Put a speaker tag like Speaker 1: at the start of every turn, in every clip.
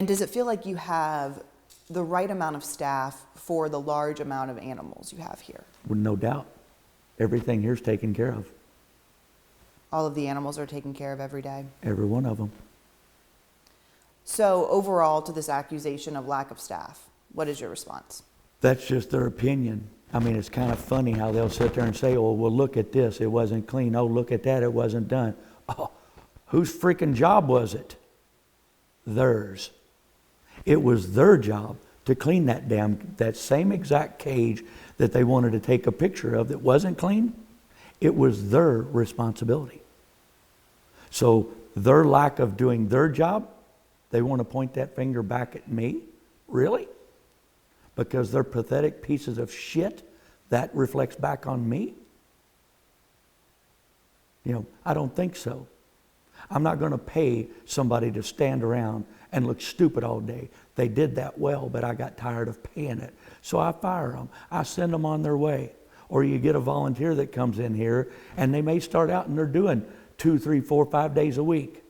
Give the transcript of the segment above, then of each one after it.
Speaker 1: And does it feel like you have the right amount of staff for the large amount of animals you have here?
Speaker 2: Well, no doubt. Everything here's taken care of.
Speaker 1: All of the animals are taken care of every day?
Speaker 2: Every one of them.
Speaker 1: So overall, to this accusation of lack of staff, what is your response?
Speaker 2: That's just their opinion. I mean, it's kind of funny how they'll sit there and say, oh, well, look at this, it wasn't clean. Oh, look at that, it wasn't done. Oh, whose freaking job was it? Theirs. It was their job to clean that same exact cage that they wanted to take a picture of that wasn't clean. It was their responsibility. So their lack of doing their job, they want to point that finger back at me? Really? Because they're pathetic pieces of shit, that reflects back on me? I don't think so. I'm not going to pay somebody to stand around and look stupid all day. They did that well, but I got tired of paying it. So I fire them. I send them on their way. Or you get a volunteer that comes in here, and they may start out and they're doing 2, 3, 4, 5 days a week.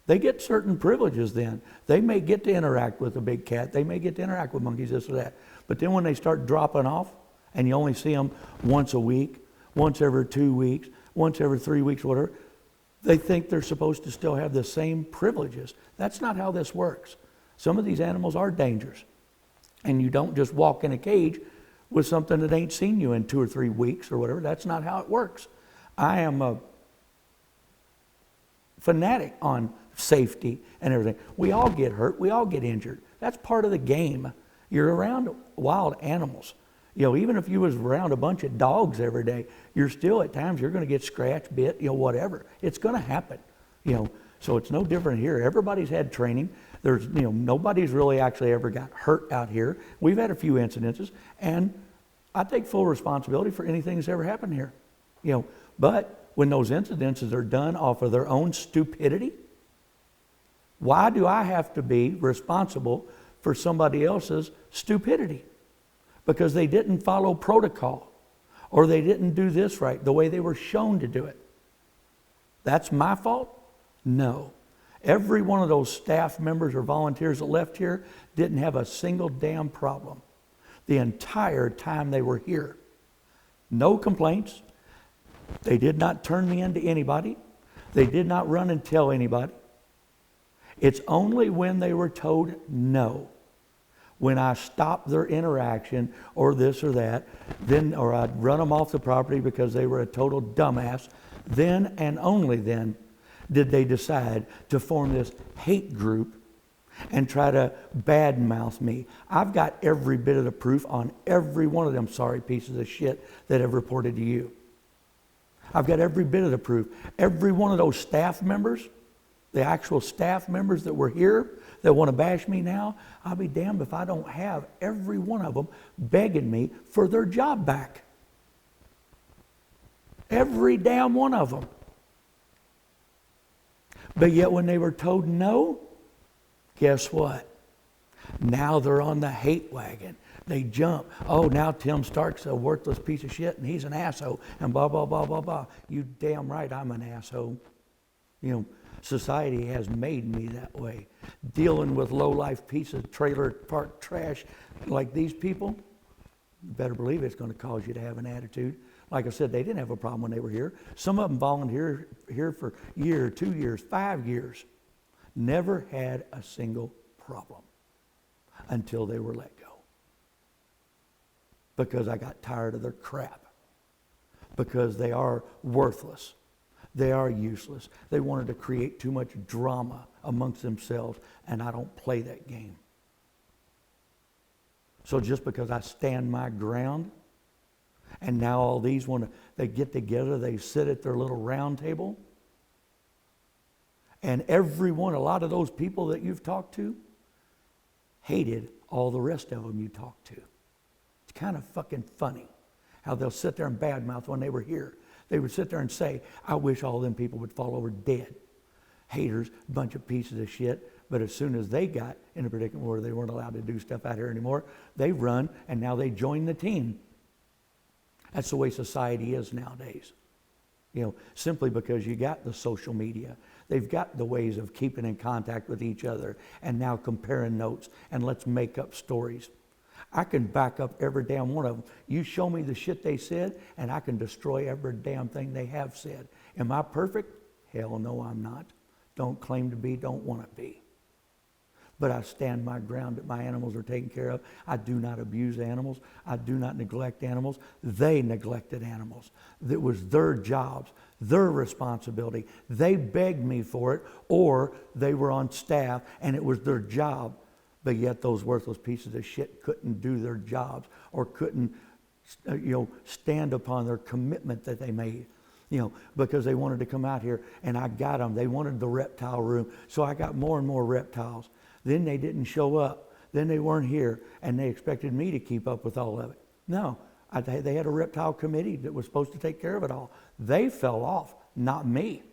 Speaker 2: They get certain privileges then. They may get to interact with a big cat. They may get to interact with monkeys, this or that. But then when they start dropping off, and you only see them once a week, once every 2 weeks, once every 3 weeks, whatever, they think they're supposed to still have the same privileges. That's not how this works. Some of these animals are dangerous. And you don't just walk in a cage with something that ain't seen you in 2 or 3 weeks or whatever. That's not how it works. I am a fanatic on safety and everything. We all get hurt. We all get injured. That's part of the game. You're around wild animals. Even if you was around a bunch of dogs every day, you're still at times you're going to get scratched, bit, whatever. It's going to happen. So it's no different here. Everybody's had training. There's, nobody's really actually ever got hurt out here. We've had a few incidences, and I take full responsibility for anything that's ever happened here. But when those incidences are done off of their own stupidity, why do I have to be responsible for somebody else's stupidity? Because they didn't follow protocol, or they didn't do this right the way they were shown to do it. That's my fault? No. Every one of those staff members or volunteers that left here didn't have a single damn problem the entire time they were here. No complaints. They did not turn me into anybody. They did not run and tell anybody. It's only when they were told no, when I stopped their interaction or this or that, or I'd run them off the property because they were a total dumbass, then and only then did they decide to form this hate group and try to badmouth me. I've got every bit of the proof on every one of them sorry pieces of shit that have reported to you. I've got every bit of the proof. Every one of those staff members, the actual staff members that were here that want to bash me now, I'll be damned if I don't have every one of them begging me for their job back. Every damn one of them. But yet when they were told no, guess what? Now they're on the hate wagon. They jump. Oh, now Tim Stark's a worthless piece of shit and he's an asshole and blah, blah, blah, blah, blah. You damn right I'm an asshole. Society has made me that way. Dealing with low-life pieces of trailer park trash like these people, you better believe it's going to cause you to have an attitude. Like I said, they didn't have a problem when they were here. Some of them volunteered here for a year, 2 years, 5 years. Never had a single problem until they were let go. Because I got tired of their crap. Because they are worthless. They are useless. They wanted to create too much drama amongst themselves, and I don't play that game. So just because I stand my ground, and now all these they get together, they sit at their little round table, and a lot of those people that you've talked to, hated all the rest of them you talked to. It's kind of fucking funny how they'll sit there and badmouth when they were here. They would sit there and say, I wish all them people would fall over dead. Haters, a bunch of pieces of shit. But as soon as they got in a predicament where they weren't allowed to do stuff out here anymore, they run and now they join the team. That's the way society is nowadays. Simply because you got the social media. They've got the ways of keeping in contact with each other and now comparing notes and let's make up stories. I can back up every damn one of them. You show me the shit they said and I can destroy every damn thing they have said. Am I perfect? Hell no, I'm not. Don't claim to be, don't want to be. But I stand my ground that my animals are taken care of. I do not abuse animals. I do not neglect animals. They neglected animals. It was their jobs, their responsibility. They begged me for it, or they were on staff and it was their job. But yet those worthless pieces of shit couldn't do their jobs or couldn't, stand upon their commitment that they made. Because they wanted to come out here and I got them. They wanted the reptile room, so I got more and more reptiles. Then they didn't show up. Then they weren't here, and they expected me to keep up with all of it. No, they had a reptile committee that was supposed to take care of it all. They fell off, not me.